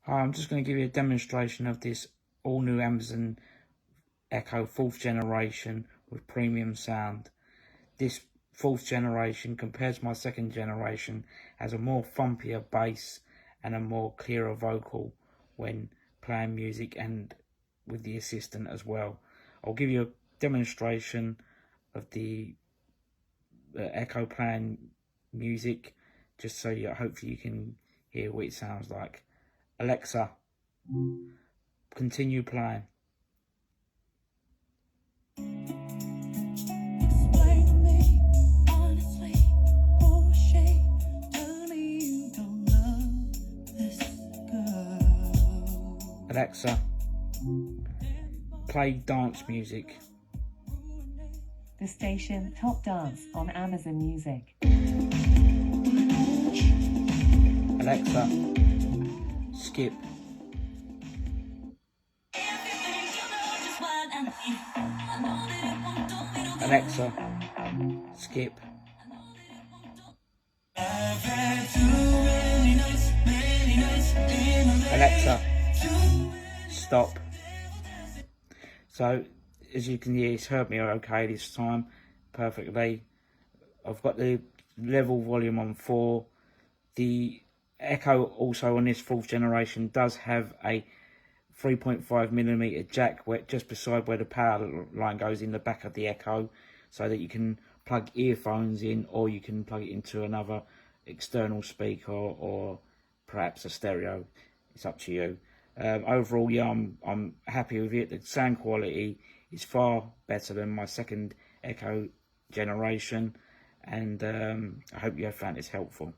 Hi, I'm just going to give you a demonstration of this all new Amazon Echo 4th generation with premium sound. This 4th generation compared to my 2nd generation has a more thumpier bass and a more clearer vocal when playing music and with the assistant as well. I'll give you a demonstration of the Echo playing music just so you hopefully you can hear what it sounds like. Alexa, continue playing. Alexa, play dance music. The station Top Dance on Amazon Music. Alexa, skip. Alexa, skip. Alexa, stop. So, as you can hear, it's heard me okay this time, perfectly. I've got the level volume on 4. The Echo also on this 4th generation does have a 3.5mm jack just beside where the power line goes in the back of the Echo, so that you can plug earphones in, or you can plug it into another external speaker or perhaps a stereo. It's up to you. Overall, yeah, I'm happy with it. The sound quality is far better than my 2nd Echo generation, and I hope you have found this helpful.